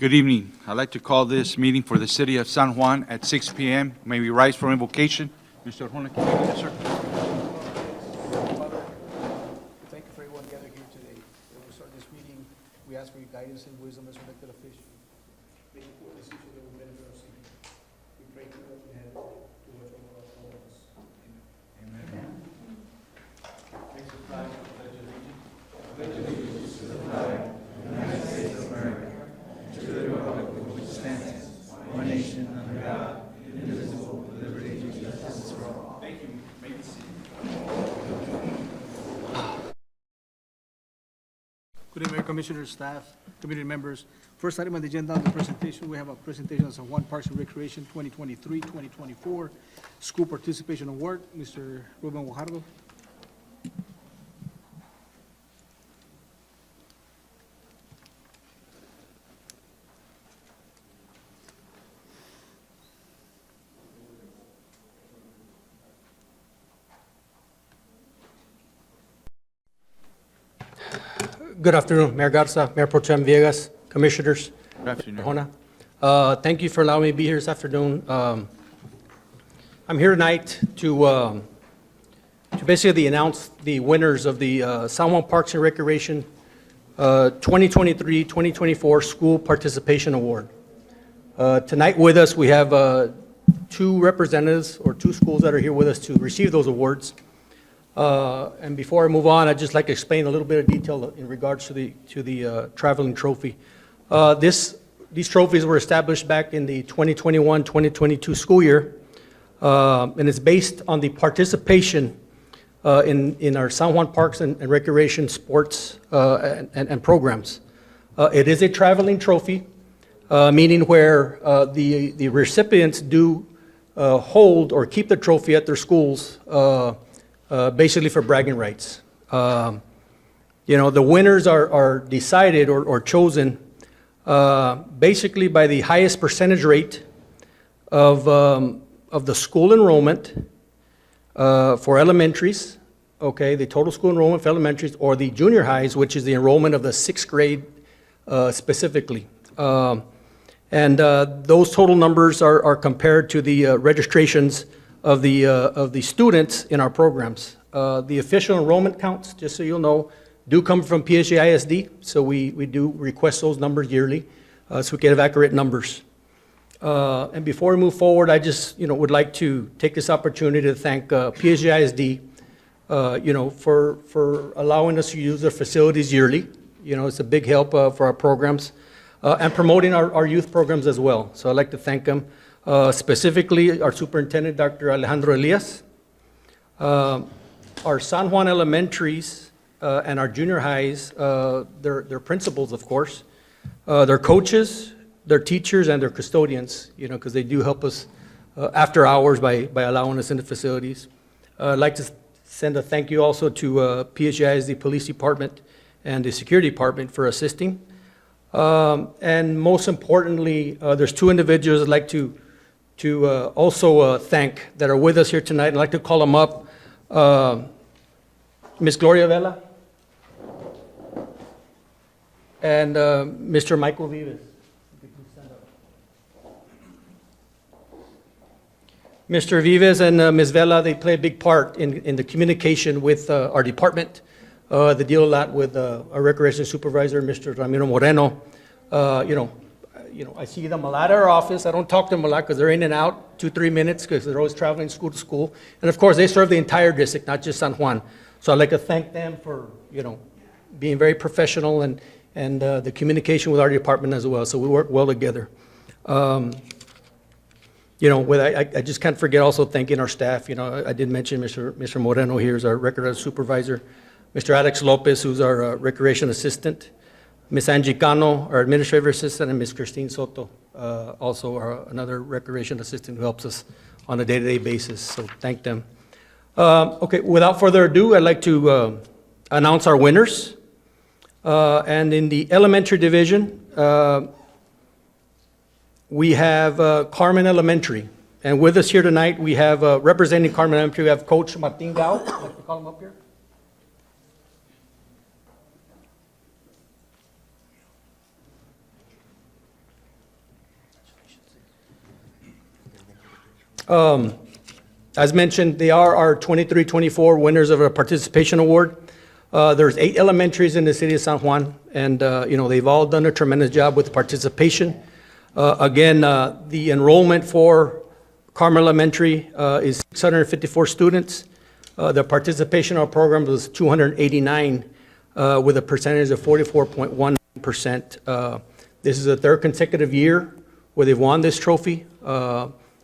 Good evening. I'd like to call this meeting for the city of San Juan at 6 p.m. May we rise for invocation? Mr. Juan, can you lead us, sir? Father, thank you for everyone gathered here today. As we start this meeting, we ask for your guidance and wisdom as elected officials. Thank you for the decision that will benefit our city. We pray to what we have to watch over all of us. Amen. Please rise for the pledge of allegiance. I pledge allegiance to the flag of the United States of America, and to the republic for which it stands, one nation under God, indivisible, with liberty and justice for all. Thank you. May be seated. Good evening, Mayor, Commissioners, staff, committee members. First item on the agenda, the presentation. We have a presentation of San Juan Parks and Recreation 2023-2024 School Participation Award. Mr. Ruben Guajardo. Good afternoon, Mayor Garza, Mayor Pro Tem Villegas, Commissioners. Good afternoon. Rojona. Thank you for allowing me to be here this afternoon. I'm here tonight to basically announce the winners of the San Juan Parks and Recreation 2023-2024 School Participation Award. Tonight with us, we have two representatives or two schools that are here with us to receive those awards. And before I move on, I'd just like to explain a little bit of detail in regards to the traveling trophy. These trophies were established back in the 2021-2022 school year, and it's based on the participation in our San Juan Parks and Recreation sports and programs. It is a traveling trophy, meaning where the recipients do hold or keep the trophy at their schools, basically for bragging rights. The winners are decided or chosen basically by the highest percentage rate of the school enrollment for elementaries, okay, the total school enrollment for elementaries, or the junior highs, which is the enrollment of the sixth grade specifically. And those total numbers are compared to the registrations of the students in our programs. The official enrollment counts, just so you'll know, do come from PSG ISD, so we do request those numbers yearly, so we can have accurate numbers. And before we move forward, I just would like to take this opportunity to thank PSG ISD, for allowing us to use their facilities yearly. It's a big help for our programs, and promoting our youth programs as well. So I'd like to thank them. Specifically, our superintendent, Dr. Alejandro Elias, our San Juan elementaries and our junior highs, their principals, of course, their coaches, their teachers, and their custodians, because they do help us after hours by allowing us in the facilities. I'd like to send a thank you also to PHI's Police Department and the Security Department for assisting. And most importantly, there's two individuals I'd like to also thank that are with us here tonight. I'd like to call them up. Ms. Gloria Vela and Mr. Michael Vives. Mr. Vives and Ms. Vela, they play a big part in the communication with our department. They deal a lot with our recreation supervisor, Mr. Ramiro Moreno. I see them a lot at our office. I don't talk to them a lot because they're in and out 2-3 minutes because they're always traveling school to school. And of course, they serve the entire district, not just San Juan. So I'd like to thank them for, being very professional and the communication with our department as well. So we work well together. I just can't forget also thanking our staff. I did mention Mr. Moreno here is our record supervisor, Mr. Alex Lopez, who's our recreation assistant, Ms. Angie Cano, our administrative assistant, and Ms. Christine Soto, also another recreation assistant who helps us on a day-to-day basis. So thank them. Okay, without further ado, I'd like to announce our winners. And in the elementary division, we have Carmen Elementary. And with us here tonight, we have representing Carmen Elementary, we have Coach Martin Gao. I'd like to call him up here. As mentioned, they are our 23-24 winners of a participation award. There's 8 elementaries in the city of San Juan, and, they've all done a tremendous job with participation. Again, the enrollment for Carmel Elementary is 654 students. The participation in our program was 289, with a percentage of 44.1%. This is the 3rd consecutive year where they've won this trophy.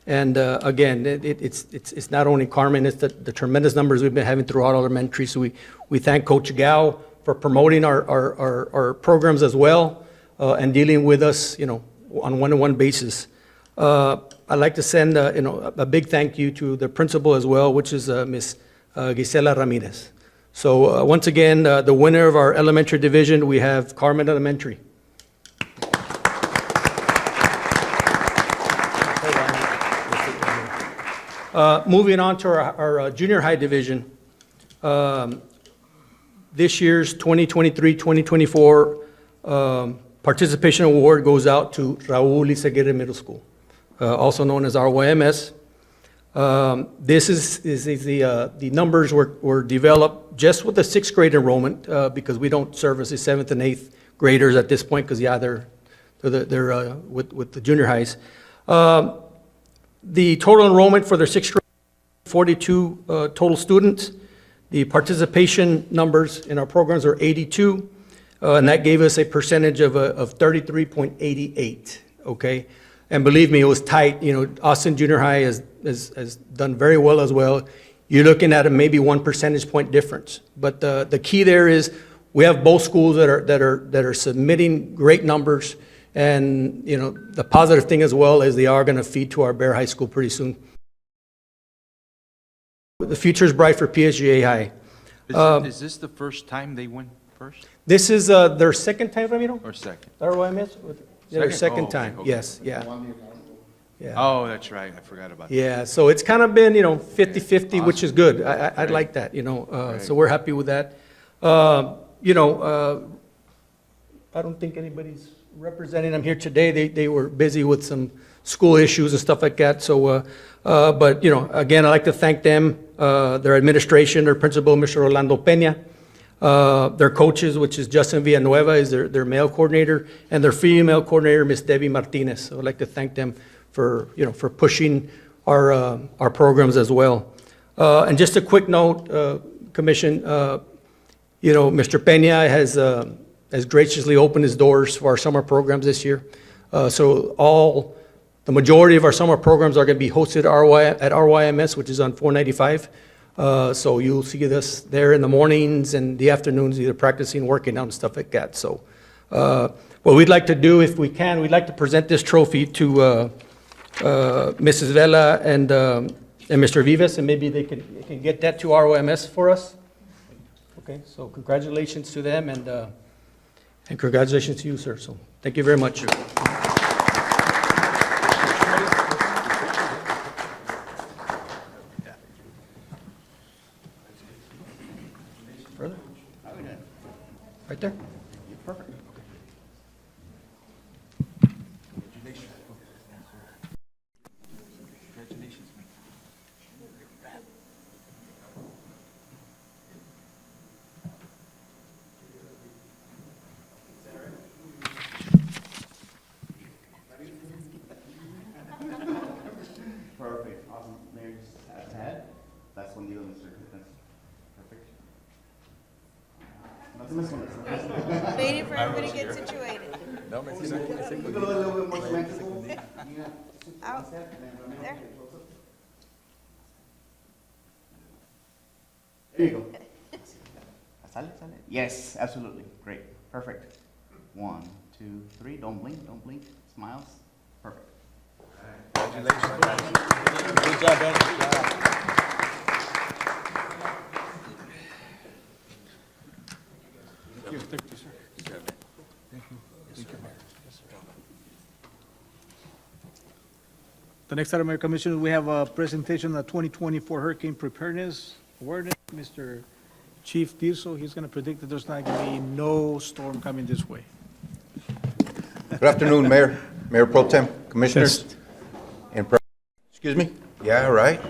And again, it's not only Carmen, it's the tremendous numbers we've been having throughout elementary. So we thank Coach Gao for promoting our programs as well, and dealing with us, on one-on-one basis. I'd like to send, a big thank you to the principal as well, which is Ms. Gisela Ramirez. So once again, the winner of our elementary division, we have Carmen Elementary. Moving on to our junior high division, this year's 2023-2024 participation award goes out to Raul Izaguirre Middle School, also known as RYMS. This is the numbers were developed just with the 6th grade enrollment, because we don't service the 7th and 8th graders at this point, because they're with the junior highs. The total enrollment for their 6th grade, 42 total students. The participation numbers in our programs are 82, and that gave us a percentage of 33.88, okay? And believe me, it was tight. Austin Junior High has done very well as well. You're looking at maybe 1 percentage point difference. But the key there is we have both schools that are submitting great numbers. And, the positive thing as well is they are going to feed to our Bear High School pretty soon. The future is bright for PSGA High. Is this the first time they win first This is their 2nd time, Ramiro? or second? RYMS? Their Second? 2nd Oh, time, okay. yes, yeah. Yeah. Oh, that's right, I forgot about that. Yeah, so it's kind of been, 50-50, which Awesome. is good. I'd Great. like that, Great. so we're happy with that. I don't think anybody's representing them here today. They were busy with some school issues and stuff like that, so, but, again, I'd like to thank them, their administration, their principal, Mr. Orlando Peña, their coaches, which is Justin Villanueva, is their male coordinator, and their female coordinator, Ms. Debbie Martinez. So I'd like to thank them for pushing our programs as well. And just a quick note, Commission, Mr. Peña has graciously opened his doors for our summer programs this year. So the majority of our summer programs are going to be hosted at RYMS, which is on 495. So you'll see us there in the mornings and the afternoons, either practicing, working out, and stuff like that. So what we'd like to do, if we can, we'd like to present this trophy to Mrs. Vela and Mr. Vivas, and maybe they can get that to ROMS for us. Okay, so congratulations to them, and congratulations to you, sir. So thank you very much. Further? Right there? Perfect. Perfect, awesome. Mayor, just ahead. That's one deal, Mr. That's perfect. Not to miss one. Waiting for everybody to get situated. A little bit more symmetrical. Out. There. There you go. Sale, sale. Yes, absolutely. Great. Perfect. 1, 2, 3. Don't blink. Don't blink. Smiles. Perfect. The next item, Mayor Commissioners, we have a presentation of 2024 Hurricane Preparedness Awareness. Mr. Chief Tirso, he's going to predict that there's not going to be no storm coming this way. Good afternoon, Mayor, Mayor Pro Tem, Commissioners. And excuse me? Yeah, right?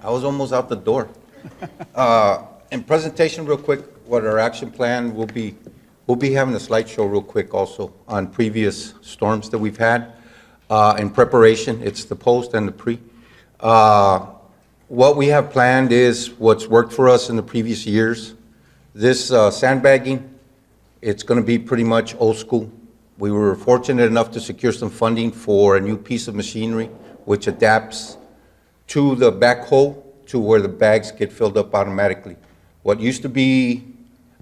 I was almost out the door. In presentation, real quick, what our action plan will be, we'll be having a slideshow real quick also on previous storms that we've had. In preparation, it's the post and the pre. What we have planned is what's worked for us in the previous years. This sandbagging, it's going to be pretty much old school. We were fortunate enough to secure some funding for a new piece of machinery which adapts to the backhoe to where the bags get filled up automatically. What used to be,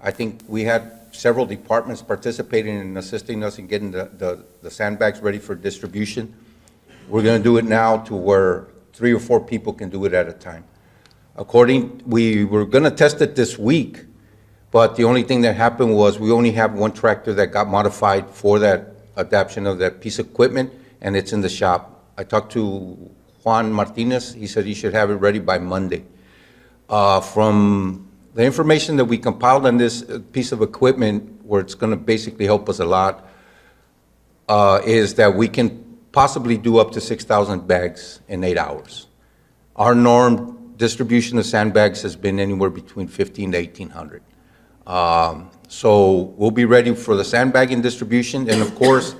I think we had several departments participating and assisting us in getting the sandbags ready for distribution. We're going to do it now to where 3 or 4 people can do it at a time. We were going to test it this week, but the only thing that happened was we only have one tractor that got modified for that adaptation of that piece of equipment, and it's in the shop. I talked to Juan Martinez. He said he should have it ready by Monday. From the information that we compiled on this piece of equipment, where it's going to basically help us a lot, is that we can possibly do up to 6,000 bags in 8 hours. Our norm distribution of sandbags has been anywhere between 15 to 1,800. So we'll be ready for the sandbagging distribution, and of course,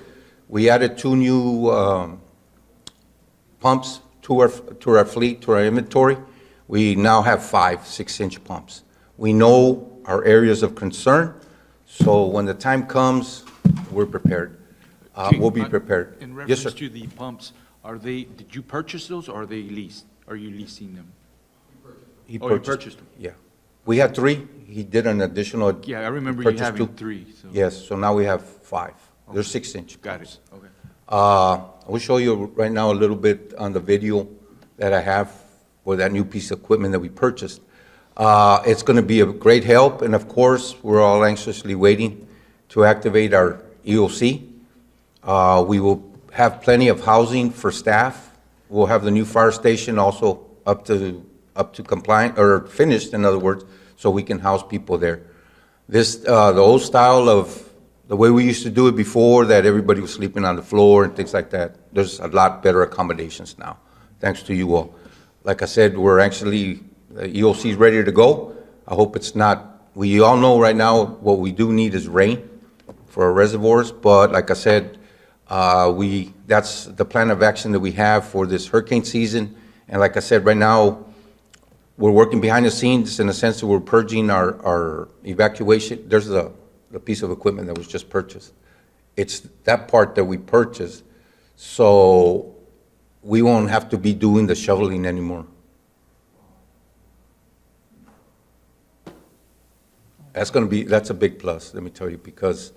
we added 2 new pumps to our fleet, to our inventory. We now have 5 6-inch pumps. We know our areas of concern, so when the time comes, we're prepared. We'll be prepared. In Yes, sir. reference to the pumps, did you purchase those or are they leased? Are you leasing them? He Oh, you purchased them? Yeah. We had 3. He did an additional. Yeah, I remember you purchased having 2. 3, so. Yes, so now we have 5. They're 6-inch. Got it, okay. I will show you right now a little bit on the video that I have for that new piece of equipment that we purchased. It's going to be a great help, and of course, we're all anxiously waiting to activate our EOC. We will have plenty of housing for staff. We'll have the new fire station also up to compliant, or finished, in other words, so we can house people there. The old style of the way we used to do it before, that everybody was sleeping on the floor and things like that, there's a lot better accommodations now, thanks to you all. Like I said, the EOC is ready to go. I hope it's not, we all know right now what we do need is rain for our reservoirs, but like I said, that's the plan of action that we have for this hurricane season. And like I said, right now, we're working behind the scenes in the sense that we're purging our evacuation. There's the piece of equipment that was just purchased. It's that part that we purchased, so we won't have to be doing the shoveling anymore. That's a big plus, let me tell you, because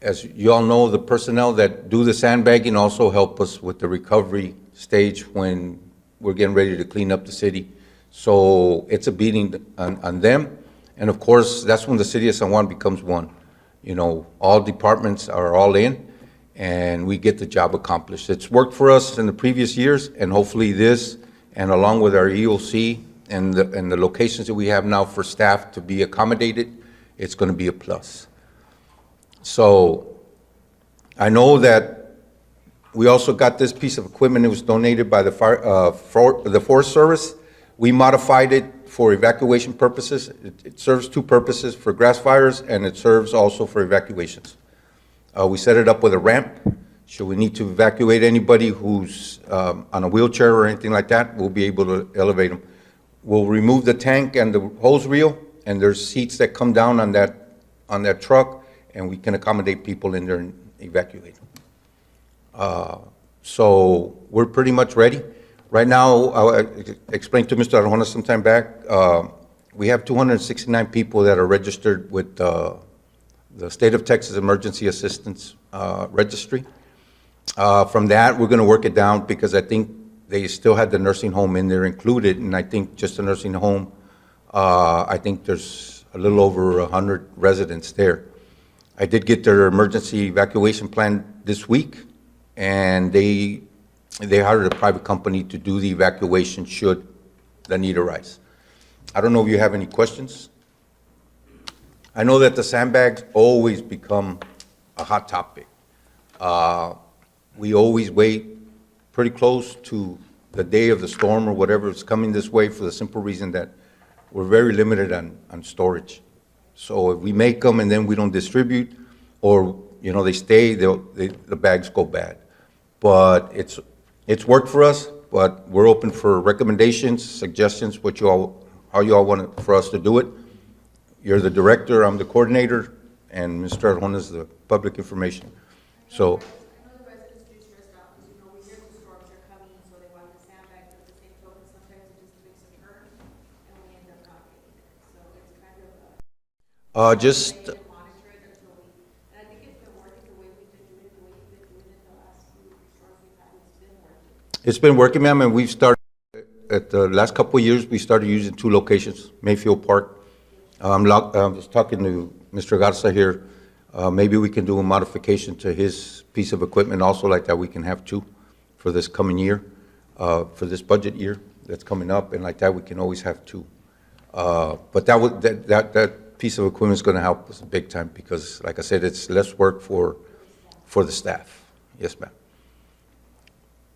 as you all know, the personnel that do the sandbagging also help us with the recovery stage when we're getting ready to clean up the city. So it's a beating on them. And of course, that's when the city of San Juan becomes one. You know, all departments are all in, and we get the job accomplished. It's worked for us in the previous years, and hopefully this, and along with our EOC and the locations that we have now for staff to be accommodated, it's going to be a plus. So I know that we also got this piece of equipment. It was donated by the Forest Service. We modified it for evacuation purposes. It serves 2 purposes, for grass fires, and it serves also for evacuations. We set it up with a ramp. Should we need to evacuate anybody who's on a wheelchair or anything like that, we'll be able to elevate them. We'll remove the tank and the hose reel, and there's seats that come down on that truck, and we can accommodate people in there and evacuate them. So we're pretty much ready. Right now, I explained to Mr. Arjona some time back, we have 269 people that are registered with the State of Texas Emergency Assistance Registry. From that, we're going to work it down, because I think they still had the nursing home in there included, and I think just the nursing home, I think there's a little over 100 residents there. I did get their emergency evacuation plan this week, and they hired a private company to do the evacuation should the need arise. I don't know if you have any questions. I know that the sandbags always become a hot topic. We always wait pretty close to the day of the storm or whatever is coming this way for the simple reason that we're very limited on storage. So if we make them and then we don't distribute, or, you know, they stay, the bags go bad. But it's worked for us, but we're open for recommendations, suggestions, how you all want for us to do it. You're the director, I'm the coordinator, and Mr. Arjona is the public information. So, I know the residents do stressed out because, you know, we hear the storms are coming, so they want the sandbags, but at the same token, sometimes it just makes a turn and we end up not getting it. So it's kind of just, to monitor it until we, and I think it's been working the way we've been doing it, the way you've been doing it the last few storms we've had, it's been working. it's been working, ma'am, and we've started, at the last couple of years, we started using 2 locations, Mayfield Park. I'm just talking to Mr. Garza here. Maybe we can do a modification to his piece of equipment also like that. We can have 2 for this coming year, for this budget year that's coming up, and like that, we can always have 2. But that piece of equipment is going to help us big time because, like I said, it's less work for the staff. Yes, ma'am.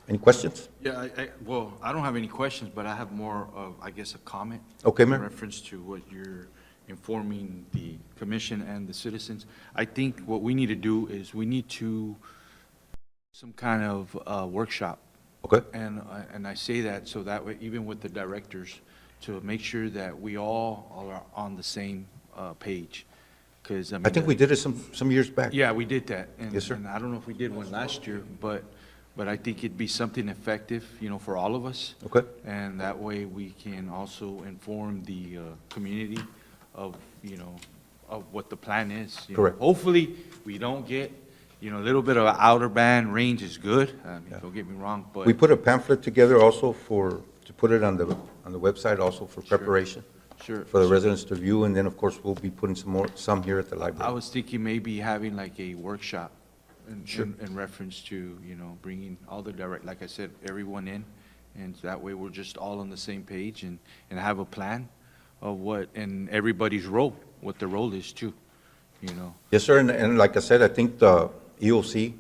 Any questions? Yeah, well, I don't have any questions, but I have more of, I guess, a comment. Okay, Mayor. In reference to what you're informing the commission and the citizens. I think what we need to do is we need to some kind of workshop. Okay. And I say that so that way, even with the directors, to make sure that we all are on the same page. Because, I think we did it some years back. Yeah, we did that. Yes, sir. And I don't know if we did one last year, but I think it'd be something effective, you know, for all of us. Okay. And that way we can also inform the community of, you know, of what the plan is. you know. Correct. Hopefully, we don't get, you know, a little bit of outer band range is good. I mean, don't get me wrong, but. We put a pamphlet together also to put it on the website also for preparation. Sure. For the residents to view, and then, of course, we'll be putting some here at the I library. was thinking maybe having like a workshop Sure. in reference to, you know, bringing all the like I said, everyone in. And that way we're just all on the same page and have a plan of and everybody's role, what the role is too, you know. Yes, sir, and like I said, I think the EOC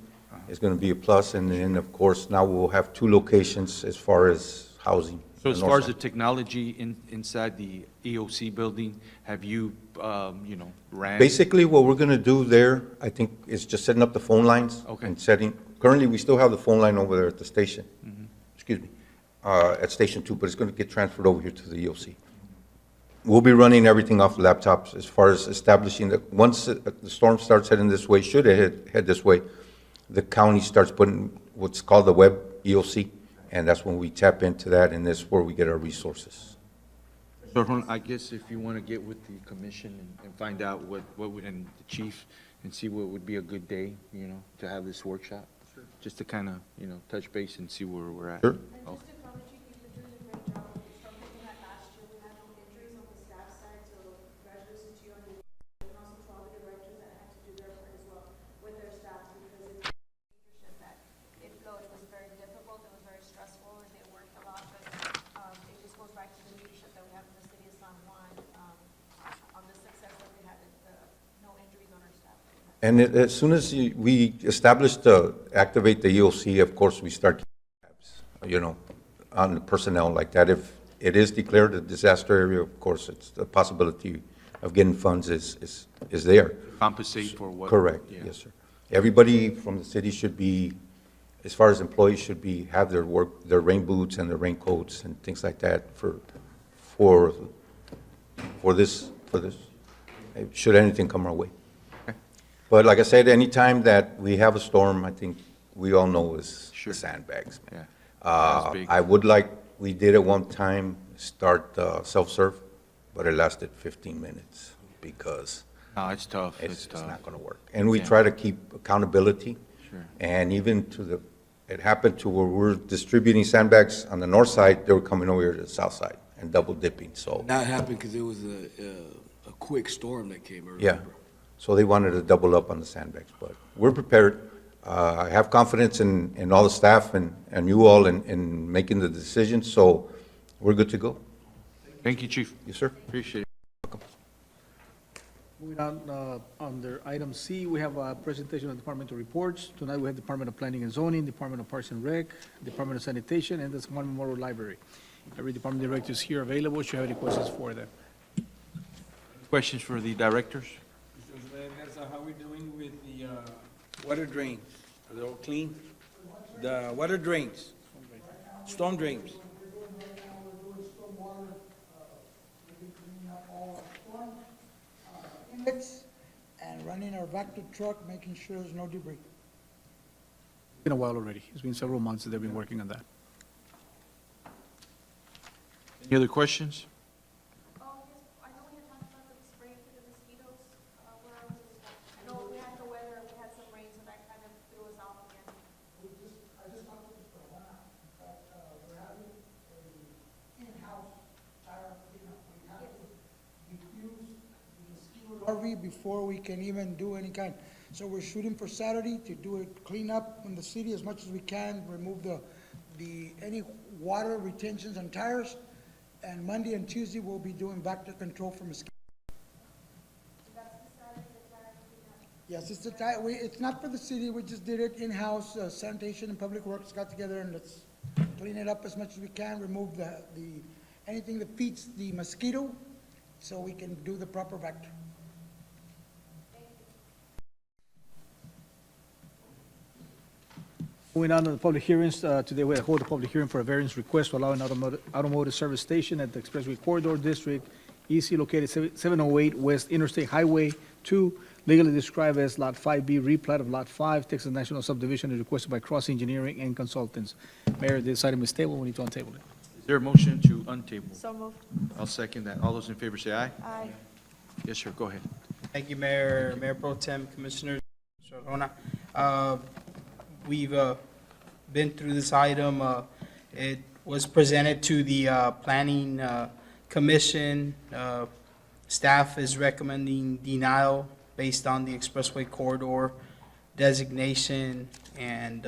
is going to be a plus, and then, of course, now we'll have 2 locations as far as housing. So as on the far as north the technology inside the EOC building, have you, you know, ran? Basically, what we're going to do there, I think, is just setting up the phone lines. Okay. And currently, we still have the phone line over there at the station. Excuse me, at Station 2, but it's going to get transferred over here to the EOC. We'll be running everything off laptops as far as establishing that, once the storm starts heading this way, should it head this way, the county starts putting what's called the web EOC, and that's when we tap into that, and that's where we get our resources. So, Ron, I guess if you want to get with the commission and find out what would, and the chief, and see what would be a good day, you know, to have this workshop. Sure. Just to kind of, you know, touch base and see where we're at. Sure. And just to comment, Chief, you've been doing a great job with the storm that we had last year. We had no injuries on the staff side, so congratulations to you on your, and also to all the directors that had to do their part as well with their staff because it's leadership that it flowed. It was very difficult, it was very stressful, and they worked a lot, but it just goes back to the leadership that we have in the city of San Juan on the success that we had, no injuries on our staff. And as soon as we establish activate the EOC, of course, we start, you know, on the personnel like that. If it is declared a disaster area, of course, it's the possibility of getting funds is there. Compensate for what? Correct, Yeah. yes, sir. Everybody from the city should be, as far as employees should be, have their rain boots and their raincoats and things like that for this, should anything come our way. But like I said, anytime that we have a storm, I think we all know is Sure. the sandbags. Yeah. That's big. I would like, we did at one time start self-serve, but it lasted 15 minutes because No, it's tough. it's tough. not going to work. And we Yeah. try to keep accountability. Sure. And even it happened to where we're distributing sandbags on the north side, they were coming over here to the south side and double dipping, so, That happened because it was a quick storm that came earlier. yeah. So they wanted to double up on the sandbags, but we're prepared. I have confidence in all the staff and you all in making the decisions, so we're good to go. Thank you, Chief. Yes, sir. Appreciate it. Moving on, under item C, we have a presentation of departmental reports. Tonight, we have Department of Planning and Zoning, Department of Parks and Rec, Department of Sanitation, and the Smart Memorial Library. Every department director is here available. Should you have any questions for them? Questions for the directors? Mr. Garza, how are we doing with the water drains? Are they all clean? The water drains, storm drains. Inlets and running our vacuum truck, making sure there's no debris. It's been a while already. It's been several months that they've been working on that. Any other questions? Oh, yes, I know we had talked about the spray for the mosquitoes, where was it? I know we had the weather, we had some rain, so that kind of threw us off again. I just talked to Mr. Juan, that, we're having a in-house tire cleanup. We have to defuse the mosquito larvae before we can even do any kind. So we're shooting for Saturday to do a cleanup in the city as much as we can, remove any water retentions on tires. And Monday and Tuesday, we'll be doing vector control for mosquitoes. That's the Saturday, the tire cleanup. Yes, it's the tire, it's not for the city, we just did it in-house, sanitation and public works got together and let's clean it up as much as we can, remove anything that feeds the mosquito, so we can do the proper vector. Moving on to the public hearings, today we hold a public hearing for a variance request to allow an automotive service station at the Expressway Corridor District, EC located 708 West Interstate Highway 2, legally described as Lot 5B, replat of Lot 5, Texas National Subdivision, is requested by Cross Engineering and Consultants. Mayor, this item is tabled. We need to untable it. Is there a motion to untable? So moved. I'll second that. All those in favor say aye. Aye. Yes, sir, go ahead. Thank you, Mayor, Mayor Pro Tem, Commissioners. Mr. Arjona. We've been through this item. It was presented to the Planning Commission. Staff is recommending denial based on the Expressway Corridor designation. And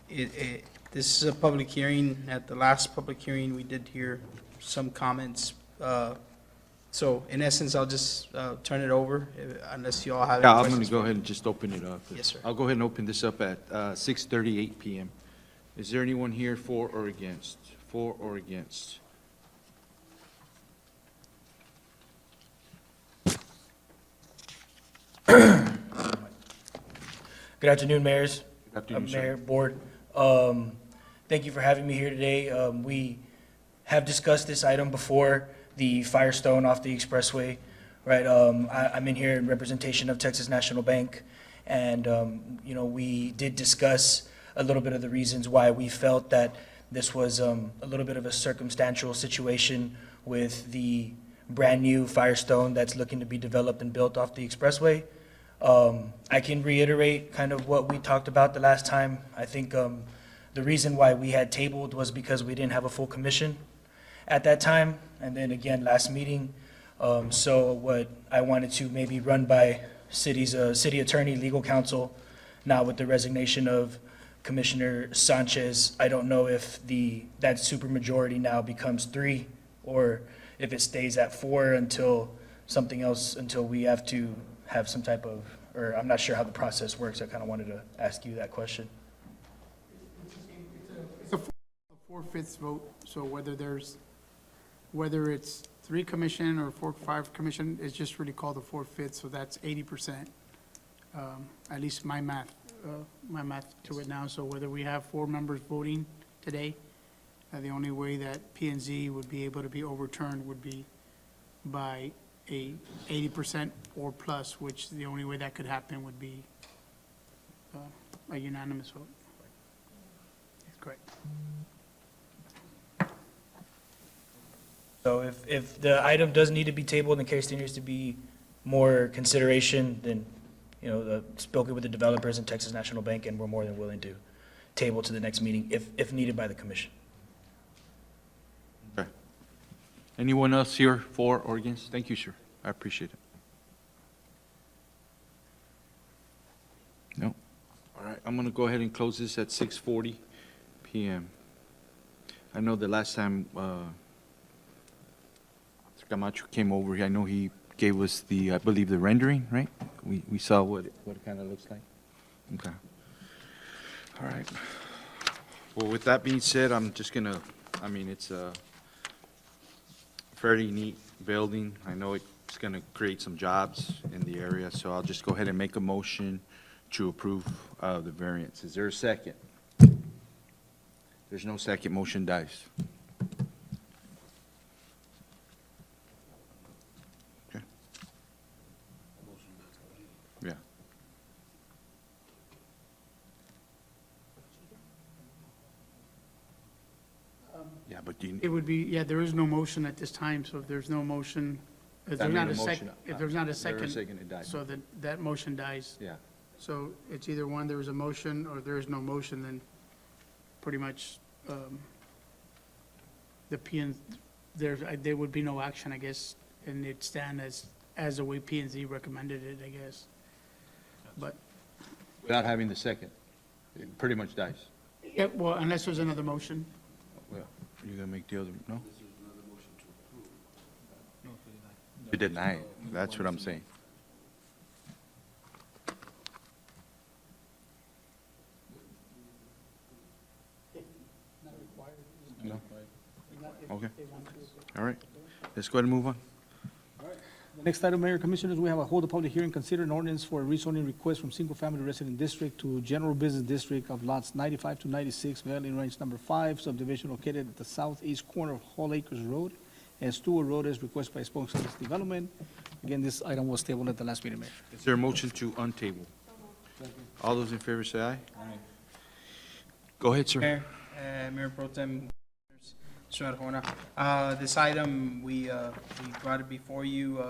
this is a public hearing. At the last public hearing, we did hear some comments. So in essence, I'll just turn it over unless you all have any Yeah, I'm questions. going to go ahead and just open it up. Yes, sir. I'll go ahead and open this up at 6:38 PM. Is there anyone here for or against? For or against? Good afternoon, mayors. Good afternoon, sir. Mayor, board. Thank you for having me here today. We have discussed this item before, the Firestone off the expressway, right? I'm in here in representation of Texas National Bank, and, we did discuss a little bit of the reasons why we felt that this was a little bit of a circumstantial situation with the brand-new Firestone that's looking to be developed and built off the expressway. I can reiterate kind of what we talked about the last time. I think the reason why we had tabled was because we didn't have a full commission at that time, and then again, last meeting. So what I wanted to maybe run by city attorney, legal counsel, now with the resignation of Commissioner Sanchez, I don't know if that supermajority now becomes 3, or if it stays at 4 until something else, until we have to have some type of, or I'm not sure how the process works. I kind of wanted to ask you that question. It's a 4/5 vote, so whether it's 3 commission or 4 or 5 commission, it's just really called a 4/5, so that's 80%. At least my math to it now, so whether we have 4 members voting today, the only way that P and Z would be able to be overturned would be by a 80% or plus, which the only way that could happen would be a unanimous vote. That's correct. So if the item does need to be tabled in case there needs to be more consideration, then, spoken with the developers and Texas National Bank, and we're more than willing to table to the next meeting if needed by the commission. Okay. Anyone else here for or against? Thank you, sir. I appreciate it. No? All right, I'm going to go ahead and close this at 6:40 PM. I know the last time Camacho came over here, I know he gave us the, I believe, the rendering, right? We saw what it kind of looks like. Okay. All right. Well, with that being said, I'm just gonna, I mean, it's a fairly neat building. I know it's gonna create some jobs in the area, so I'll just go ahead and make a motion to approve the variance. Is there a second? There's no second, motion dies. Okay. Yeah. Yeah, but do you, It would be, yeah, there is no motion at this time, so if there's no motion, if I there's made not a a motion. second, if there's not a There was a second, second, it died. so that motion dies. Yeah. So it's either one, there is a motion, or there is no motion, then pretty much, the P and, there would be no action, I guess, and it'd stand as the way P and Z recommended it, I guess. But, Without having the second, it pretty much dies. yeah, well, unless there's another motion. Well, you gonna make the other, no? You deny it, that's what I'm saying. No? Okay, all right, let's go ahead and move on. The next item, Mayor Commissioners, we have a hold a public hearing, consider an ordinance for a rezoning request from single-family resident district to general business district of lots 95 to 96, Valley Range Number 5, subdivision located at the southeast corner of Hall Acres Road and Stewart Road, as requested by Spokane Development. Again, this item was tabled at the last meeting, Mayor. Is there a motion to untable? All those in favor say aye. Go ahead, sir. Mayor, Mayor Pro Tem, Mr. Arjona. This item, we brought it before you.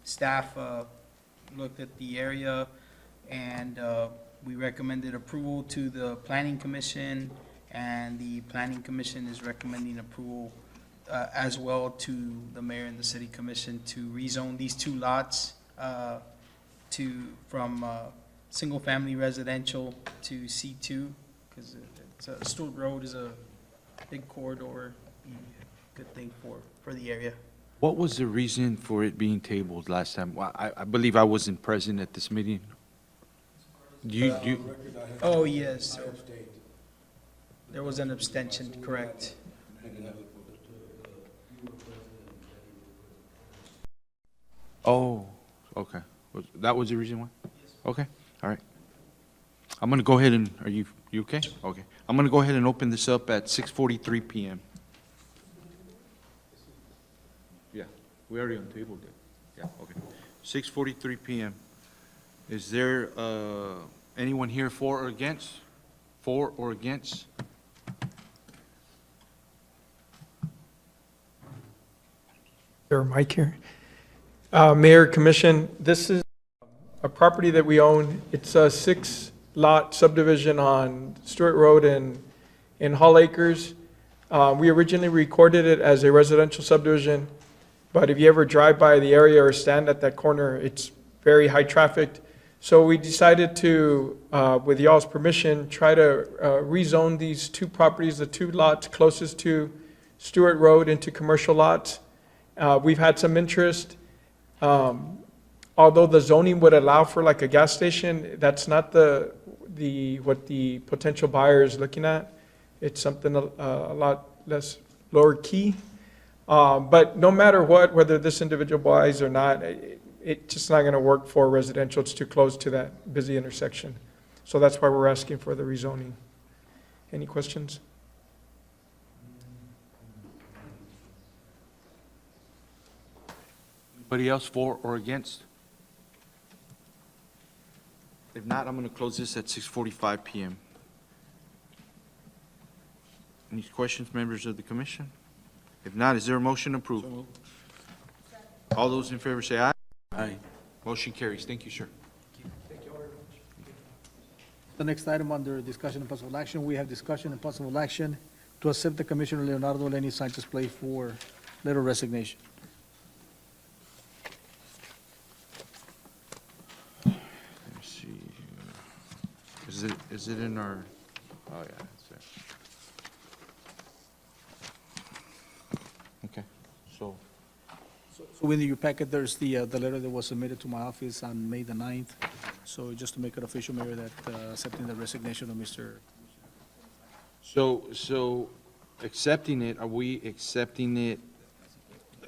Staff looked at the area, and we recommended approval to the Planning Commission, and the Planning Commission is recommending approval as well to the mayor and the city commission to rezone these two lots from single-family residential to C2, because Stewart Road is a big corridor, good thing for the area. What was the reason for it being tabled last time? Well, I believe I wasn't present at this meeting. Do you, Oh, yes, there was an abstention, correct. oh, okay. That was the reason why? Okay, all right. I'm gonna go ahead and, are you okay? Okay. I'm gonna go ahead and open this up at 6:43 PM. Yeah, we already untabled it. Yeah, okay. 6:43 PM. Is there anyone here for or against? For or against? Sir, Mike here. Mayor, Commission, this is a property that we own. It's a 6-lot subdivision on Stewart Road in Hall Acres. We originally recorded it as a residential subdivision, but if you ever drive by the area or stand at that corner, it's very high trafficked. So we decided to, with y'all's permission, try to rezone these two properties, the 2 lots closest to Stewart Road, into commercial lots. We've had some interest. Although the zoning would allow for like a gas station, that's not what the potential buyer is looking at. It's something a lot less lower key. But no matter what, whether this individual buys or not, it's just not going to work for residential. It's too close to that busy intersection. So that's why we're asking for the rezoning. Any questions? Anybody else for or against? If not, I'm going to close this at 6:45 PM. Any questions, members of the commission? If not, is there a motion approved? All those in favor say aye. Aye. Motion carries. Thank you, sir. The next item under discussion and possible action, we have discussion and possible action to accept the Commissioner Leonardo Lenny Sanchez plea for letter of resignation. Let me see. Is it in our, oh, yeah, it's there. Okay, so, So So within your packet, there's the letter that was submitted to my office on May the 9th. So just to make it official, Mayor, that accepting the resignation of Mr. So accepting it, are we accepting it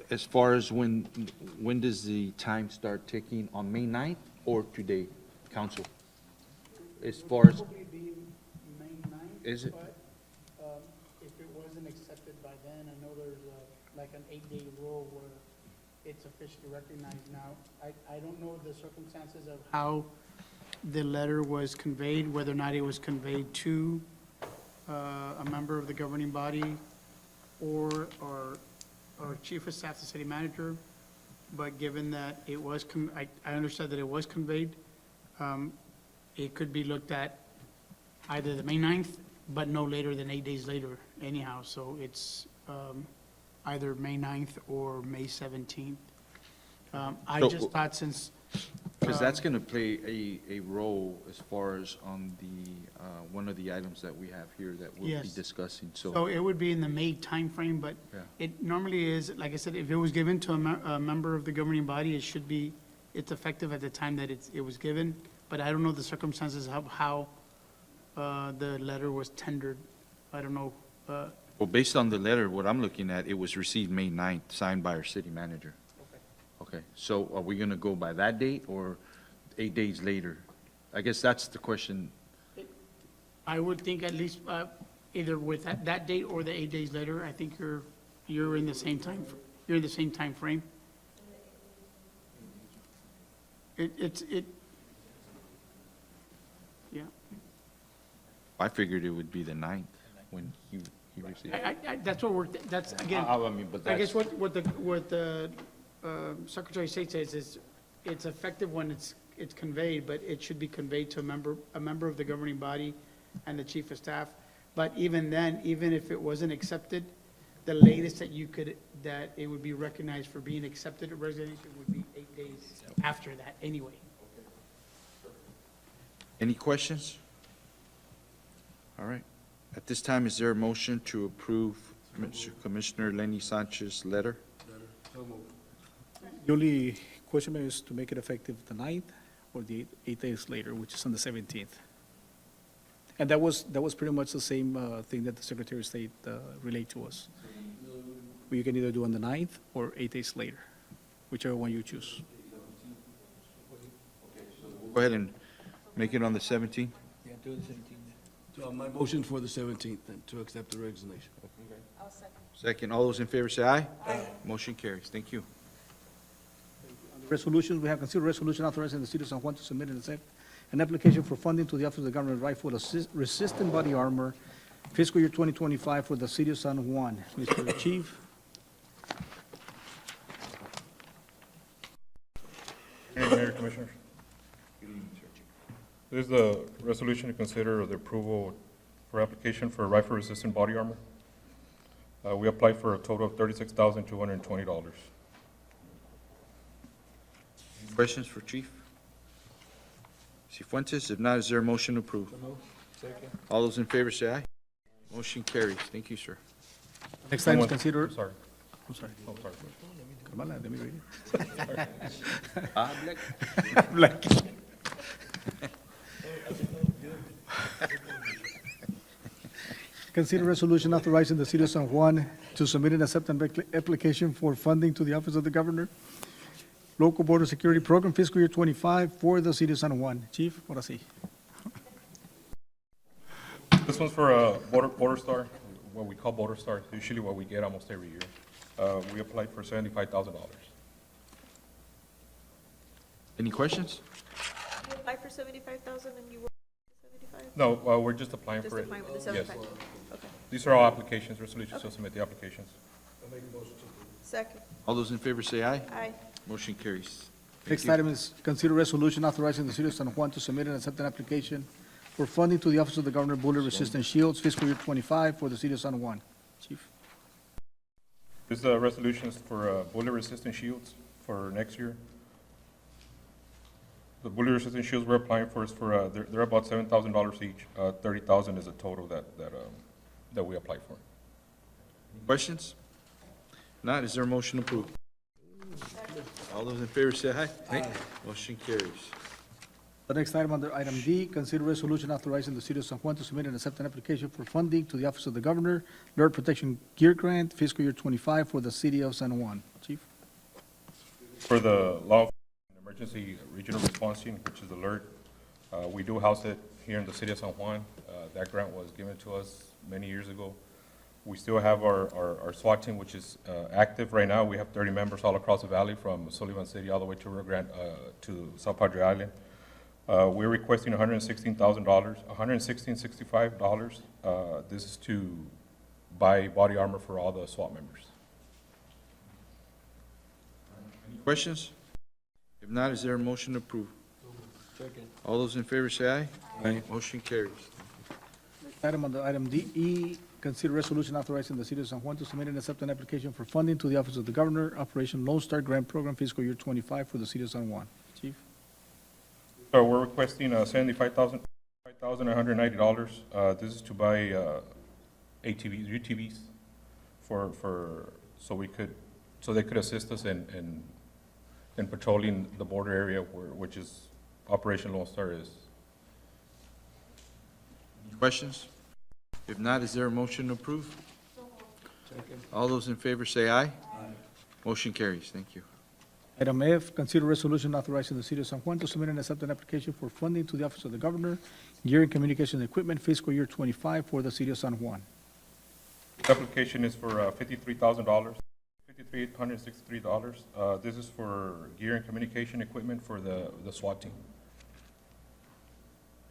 as far as when does the time start ticking, on May 9th or today, council? As far as, Probably be May 9th. Is it? But if it wasn't accepted by then, I know there's like an 8-day rule where it's officially recognized now. I don't know the circumstances of how the letter was conveyed, whether or not it was conveyed to a member of the governing body or chief of staff, the city manager. But given that it was, I understood that it was conveyed, it could be looked at either the May 9th, but no later than 8 days later anyhow. So it's either May 9th or May 17th. I So- just thought since. because that's going to play a role as far as on the, one of the items that we have here that we'll be Yes. discussing, So it would be in the May timeframe, but Yeah. it normally is, like I said, if it was given to a member of the governing body, it should be, it's effective at the time that it was given. But I don't know the circumstances of how the letter was tendered. I don't know. Well, based on the letter, what I'm looking at, it was received May 9th, signed by our city manager. Okay, so are we going to go by that date or 8 days later? I guess that's the question. I would think at least either with that date or the 8 days later, I think you're in the same time, you're in the same time frame. Yeah. I figured it would be the 9th when he received it. That's what that's, again. I mean, but I guess that's, what the Secretary of State says is, it's effective when it's conveyed, but it should be conveyed to a member of the governing body and the chief of staff. But even then, even if it wasn't accepted, the latest that it would be recognized for being accepted at resignation would be 8 days after that, anyway. any questions? All right. At this time, is there a motion to approve Commissioner Lenny Sanchez's letter? The only question, Mayor, is to make it effective the 9th or the 8 days later, which is on the 17th. And that was pretty much the same thing that the Secretary of State relayed to us. You can either do on the 9th or 8 days later, whichever one you choose. Go ahead and make it on the 17th. Yeah, do the 17th. So my motion for the 17th, then, to accept the resignation. I'll second. Second, all those in favor say aye. Aye. Motion carries. Thank you. Resolutions, we have considered resolution authorizing the city of San Juan to submit and accept an application for funding to the Office of the Government Rifle Resistant Body Armor fiscal year 2025 for the city of San Juan. Mr. Chief? Good evening, Mayor, Commissioners. This is the resolution to consider the approval for application for rifle-resistant body armor. We applied for a total of $36,220. Questions for Chief? Cifuentes, if not, is there a motion to approve? All those in favor say aye. Motion carries. Thank you, sir. Next item is consider, Sorry. I'm sorry. Oh, sorry. Come on, let me read Black. it. Consider resolution authorizing the city of San Juan to submit and accept an application for funding to the Office of the Governor, Local Border Security Program fiscal year 25 for the city of San Juan. Chief, ahora sí. This one's for Border Star, what we call Border Star, usually what we get almost every year. We applied for $75,000. Any questions? You applied for 75,000 and you were 75? No, we're just applying Just for it. applying for the Yes. 75? Okay. These are all applications, resolutions to submit the applications. Second. All those in favor say aye. Aye. Motion carries. Thank Next you. item is consider resolution authorizing the city of San Juan to submit and accept an application for funding to the Office of the Governor Bullet Resistant Shields fiscal year 25 for the city of San Juan. Chief. This is resolutions for bullet-resistant shields for next year. The bullet-resistant shields we're applying for is for, they're about $7,000 each. $30,000 is the total that we applied for. Questions? Not, is there a motion to approve? All those in favor say aye. Aye. Motion carries. The next item under item D, consider resolution authorizing the city of San Juan to submit and accept an application for funding to the Office of the Governor, Alert Protection Gear Grant, fiscal year 25 for the city of San Juan. Chief? For the law enforcement emergency regional response team, which is alert, we do house it here in the city of San Juan. That grant was given to us many years ago. We still have our SWAT team, which is active right now. We have 30 members all across the valley, from Sullivan City all the way to Rio Grande, to South Padre Island. We're requesting $116,000, $116,065. This is to buy body armor for all the SWAT members. Any questions? If not, is there a motion to approve? All those in favor say aye. Aye. Motion carries. Item under item D, E, consider resolution authorizing the city of San Juan to submit and accept an application for funding to the Office of the Governor, Operation Lone Star Grant Program, fiscal year 25 for the city of San Juan. Chief? So we're requesting $75,190. This is to buy ATVs, UTVs, so they could assist us in patrolling the border area, which is Operation Lone Star is. Any questions? If not, is there a motion to approve? All those in favor say aye. Aye. Motion carries. Thank you. Item F, consider resolution authorizing the city of San Juan to submit and accept an application for funding to the Office of the Governor, Gear and Communication Equipment, fiscal year 25 for the city of San Juan. The application is for $53,000, $5,363. This is for gear and communication equipment for the SWAT team.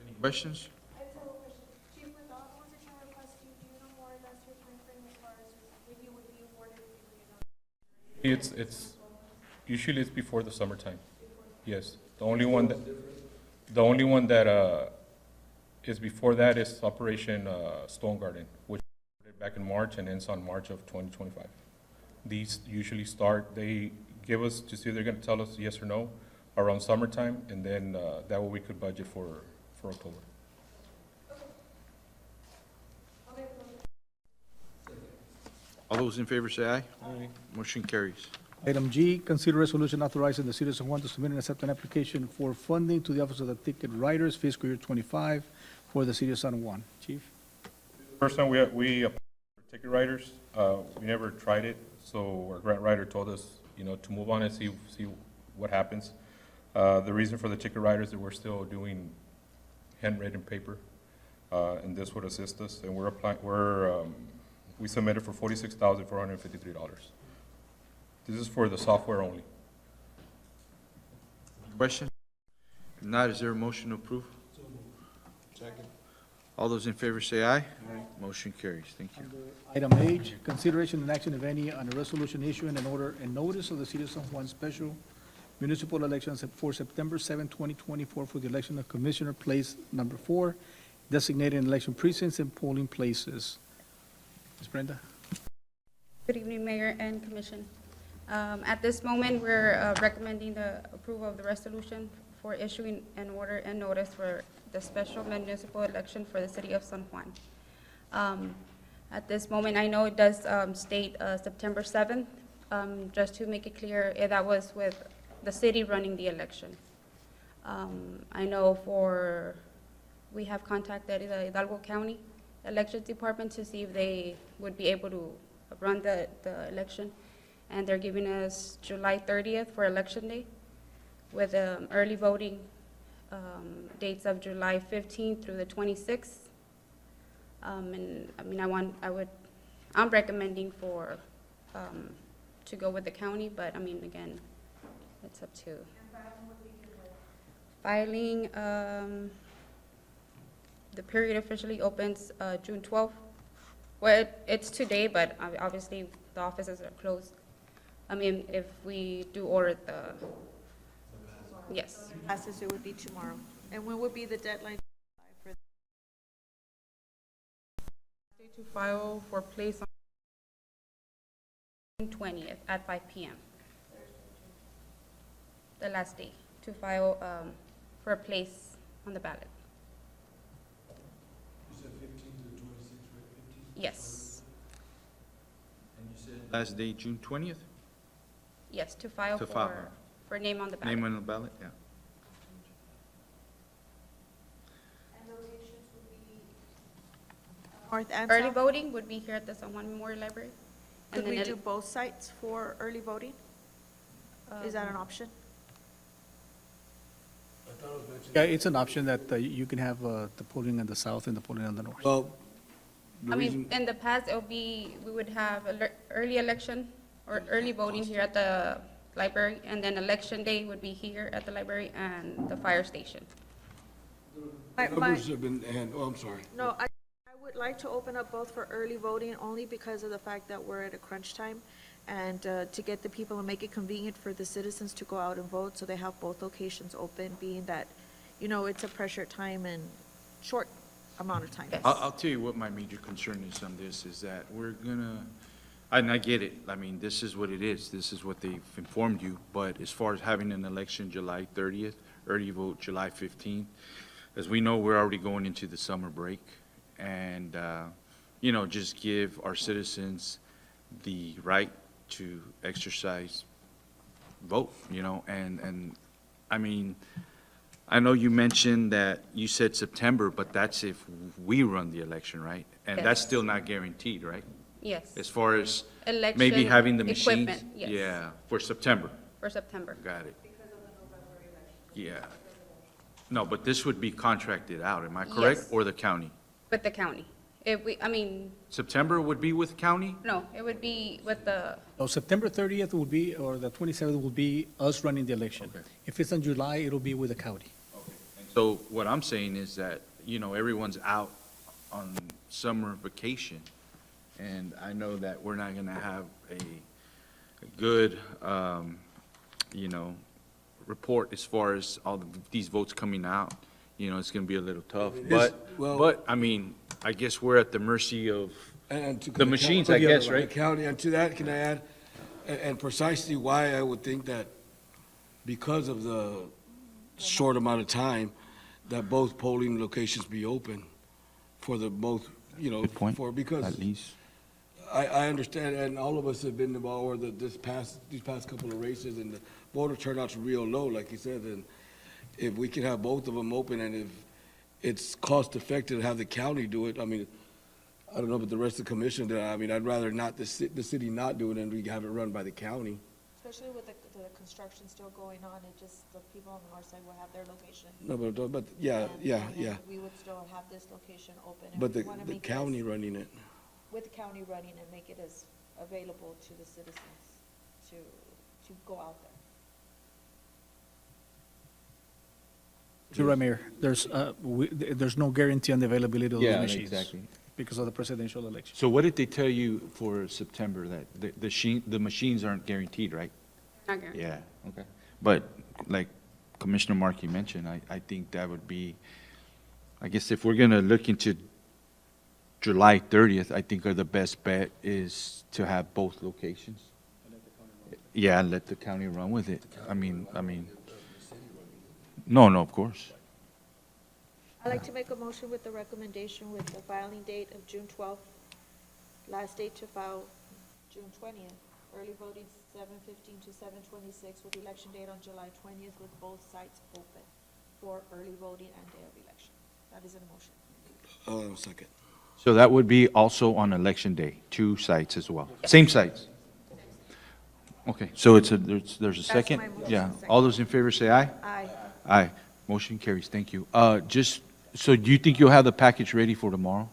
Any questions? I have several questions. Chief, with all the ones that you're requesting, do you know more or less your timeframe as far as when you would be awarded? Usually it's before the summertime. Yes. The only one that is before that is Operation Stone Garden, which started back in March and ends on March of 2025. These usually start, they give us to see if they're going to tell us yes or no around summertime, and then that way we could budget for October. All those in favor say aye. Aye. Motion carries. Item G, consider resolution authorizing the city of San Juan to submit and accept an application for funding to the Office of the Ticket Writers, fiscal year 25 for the city of San Juan. Chief? First time we applied for ticket writers, we never tried it, so our grant writer told us, to move on and see what happens. The reason for the ticket writers is that we're still doing handwritten paper, and this would assist us, and we submitted for $46,453. This is for the software only. Question? If not, is there a motion to approve? Second. All those in favor say aye. Aye. Motion carries. Thank you. Item H, consideration and action, if any, on a resolution issuing an order and notice of the city of San Juan special municipal elections for September 7, 2024 for the election of Commissioner Place Number 4, designated election precincts and polling places. Ms. Brenda? Good evening, Mayor and Commission. At this moment, we're recommending the approval of the resolution for issuing an order and notice for the special municipal election for the city of San Juan. At this moment, I know it does state September 7th. Just to make it clear, that was with the city running the election. I know we have contacted the Hidalgo County Elections Department to see if they would be able to run the election. And they're giving us July 30th for Election Day with early voting dates of July 15th through the 26th. And I mean, I'm recommending to go with the county, but I mean, again, it's up to. Filing, the period officially opens June 12th. Well, it's today, but obviously the offices are closed. I mean, if we do order yes. Passes, it would be tomorrow. And when would be the deadline for To file for place on June 20th at 5 p.m. The last day to file for a place on the ballot. You said 15 to 26, right? 15? Yes. And you said last day, June 20th? Yes, to file To file. for name on the ballot. Name on the ballot, yeah. North and Early south? voting would be here at the San Juan Memorial Library. And Could we then do both sites for early voting? Is that an option? Yeah, it's an option that you can have the polling in the south and the polling in the north. Well, I mean, in the past, we would have early election or early voting here at the library, and then election day would be here at the library and the fire station. numbers have been, I'm sorry. No, I would like to open up both for early voting only because of the fact that we're at a crunch time and to get the people and make it convenient for the citizens to go out and vote, so they have both locations open, being that, you know, it's a pressure time and short amount of time. I'll tell you what my major concern is on this, is that we're gonna, and I get it, I mean, this is what it is, this is what they've informed you, but as far as having an election July 30th, early vote July 15th, as we know, we're already going into the summer break, and, you know, just give our citizens the right to exercise vote, you know, and, I mean, I know you mentioned that you said September, but that's if we run the election, right? And that's Yes. still not guaranteed, right? Yes, As far as maybe election having the machines? equipment, yes. Yeah, for September, For September. got it. Yeah. No, but this would be contracted out, am I correct? Yes. Or the county? With the county. September would be with county? No, it would be with the, So September 30th will be, or the 27th will be us running the election. Okay. If it's in July, it'll be with the county. So what I'm saying is that, you know, everyone's out on summer vacation, and I know that we're not gonna have a good, you know, report as far as all these votes coming out. You know, it's gonna be a little tough, but, I mean, I guess we're at the mercy of And to the machines, I guess, The right? county, and to that, can I add, and precisely why I would think that because of the short amount of time, that both polling locations be open for the both, you know, Good point, for, because at least. I understand, and all of us have been involved, or these past couple of races, and the voter turnout's real low, like you said, and if we can have both of them open, and if it's cost effective to have the county do it, I mean, I don't know, but the rest of the commission, I mean, I'd rather not, the city not do it, and we have it run by the county. Especially with the construction still going on, it just, the people on the north side will have their location. No, but, yeah, yeah, And yeah, we would still have this location open. and but we wanna the make it county as- running it. With the county running and make it as available to the citizens to go out there. You're right, Mayor. There's no guarantee on the availability of those machines. Because of the presidential election. So what did they tell you for September, that the machines aren't guaranteed, right? not guaranteed. Yeah, okay. But like Commissioner Markey mentioned, I think that would be, I guess if we're gonna look into July 30th, I think the best bet is to have both locations. Yeah, and let the county run with it. I mean, no, of course. I'd like to make a motion with the recommendation with the filing date of June 12th, last date to file June 20th. Early voting 7:15 to 7:26 with election date on July 20th with both sites open for early voting and day of election. That is a motion. Second. So that would be also on election day, 2 sites as well. Same sites? Okay, so there's a second? my motion, Yeah, second. all those in favor say aye? Aye. Aye. Motion carries, thank you. So do you think you'll have the package ready for tomorrow?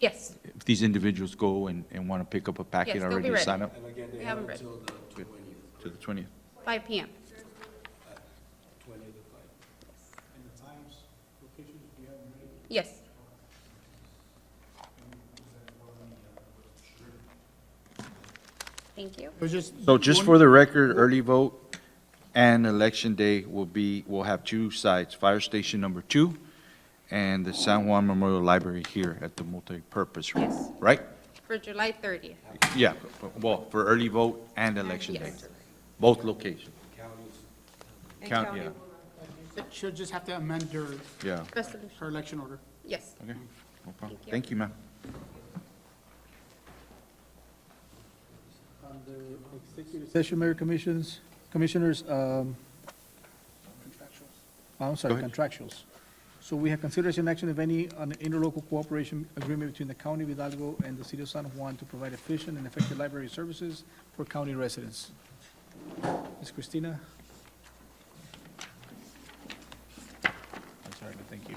Yes, If these individuals go and want to pick up a packet Yes, they'll already be to ready. sign up? And again, We have them ready. To the 20th. 5 PM. 20 to 5. And the times, locations, do you have them ready? Yes. Thank you. So just for the record, early vote and election day we'll have 2 sites, Fire Station number 2 and the San Juan Memorial Library here at the multi-purpose room, Yes. right? For July 30th. Yeah, well, for early vote and election day, Yes. both locations. And Count, county. yeah, She'll just have to amend yeah, Resolution. her election order. Yes. okay, no problem. Thank you. Thank you, ma'am. Under executive session, Mayor Commissioners, I'm sorry, Go ahead. contractuals. So we have consideration action, if any, on an interlocal cooperation agreement between the County of Hidalgo and the City of San Juan to provide efficient and effective library services for county residents. Ms. Christina? I'm sorry, but thank you.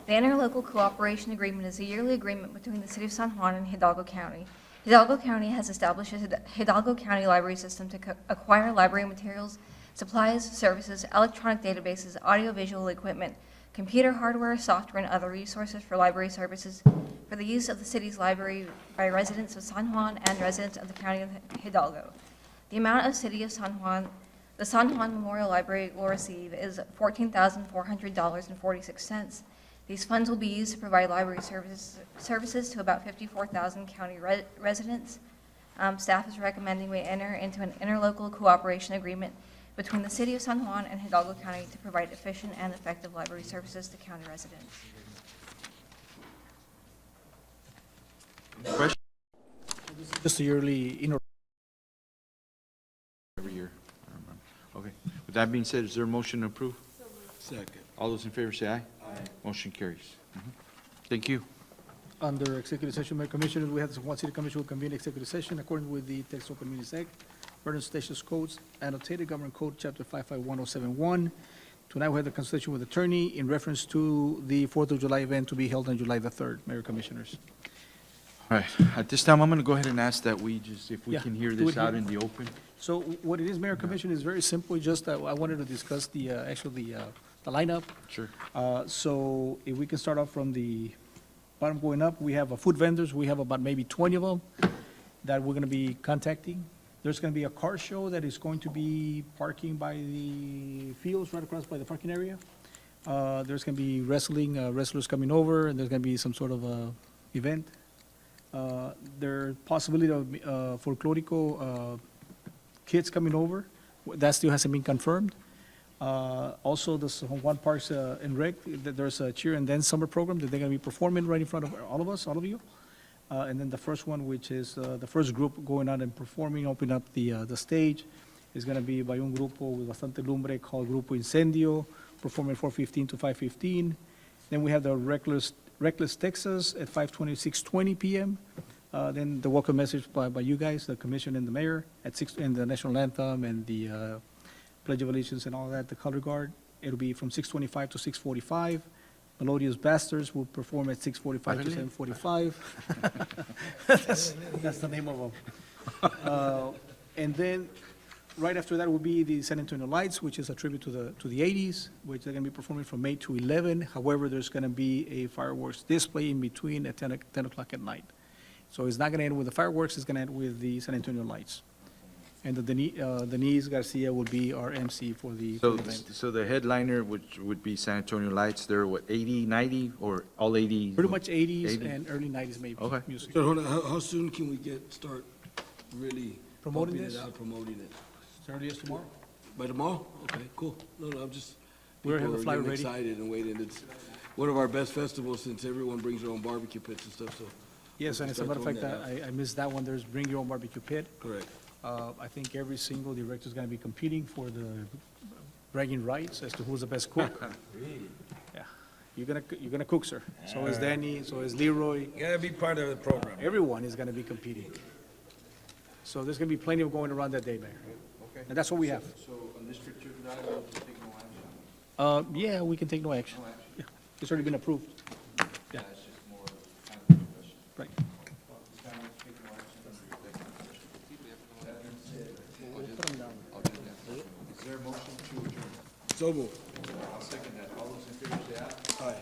The interlocal cooperation agreement is a yearly agreement between the City of San Juan and Hidalgo County. Hidalgo County has established a Hidalgo County Library System to acquire library materials, supplies, services, electronic databases, audiovisual equipment, computer hardware, software, and other resources for library services for the use of the city's library by residents of San Juan and residents of the County of Hidalgo. The amount of City of San Juan, the San Juan Memorial Library will receive is $14,400.46. These funds will be used to provide library services to about 54,000 county residents. Staff is recommending we enter into an interlocal cooperation agreement between the City of San Juan and Hidalgo County to provide efficient and effective library services to county residents. Question? Just a yearly, Every year. I don't remember. Okay. With that being said, is there a motion to approve? Second. All those in favor say aye. Aye. Motion carries. Thank you. under executive session, Mayor Commissioners, we have the San Juan City Commission will convene executive session according with the Texas Open Meetings Act, Federal Statutes Codes, annotated Government Code, Chapter 551071. Tonight, we have the consultation with attorney in reference to the 4th of July event to be held on July the 3rd, Mayor Commissioners. All right. At this time, I'm going to go ahead and ask that we just, if we Yeah, can hear do this it out here. in the open. So what it is, Mayor Commission, is very simple, just I wanted to discuss the, actually, the lineup. Sure. So if we can start off from the bottom going up, we have food vendors, we have about maybe 20 of them that we're going to be contacting. There's going to be a car show that is going to be parking by the fields, right across by the parking area. There's going to be wrestling, wrestlers coming over, and there's going to be some sort of event. There's possibility of folklorico kids coming over. That still hasn't been confirmed. Also, the San Juan Parks and Rec, there's a cheer and dance summer program that they're going to be performing right in front of all of us, all of you. And then the first one, which is the first group going out and performing, opening up the stage, is going to be by un grupo with bastante lumbre called Grupo Incendio, performing 4:15 to 5:15. Then we have the Reckless Texas at 5:20, 6:20 p.m. Then the welcome message by you guys, the commission and the mayor, at 6, and the national anthem and the Pledge of Allegiance and all that, the color guard. It'll be from 6:25 to 6:45. Melodious Bastards will perform at 6:45 to 7:45. That's the name of them. And then, right after that will be the San Antonio Lights, which is a tribute to the 80s, which they're going to be performing from 8 to 11. However, there's going to be a fireworks display in between at 10 o'clock at night. So it's not going to end with the fireworks, it's going to end with the San Antonio Lights. And Denise Garcia will be our MC for the event. So the headliner, which would be San Antonio Lights, they're what, 80, 90, or all 80? Pretty much 80s 80? and early 90s maybe. Okay. Music. So hold on, how soon can we start really Promoting pumping it this? out, promoting it? As early as tomorrow. By tomorrow? Okay, cool. No, I'm just, We already have people the are flyer getting ready. excited and waiting. It's one of our best festivals since everyone brings their own barbecue pits and stuff, so. Yes, and as a Start matter of fact, throwing that I missed that one. There's Bring Your Own Barbecue Pit. Correct. I think every single director is going to be competing for the bragging rights as to who's the best cook. Yeah, you're gonna cook, sir. So is Danny, so is Leroy. You gotta be part of the program. Everyone is going to be competing. So there's going to be plenty of going around that day, Mayor. Okay. And that's what we have. So on this particular item, we'll take no action? Yeah, we can take no action. Yeah, it's already been approved. Yeah. That's just more kind of a question. Right. Is there a motion to adjourn? So moved. I'll second that. All those in favor say aye. Aye.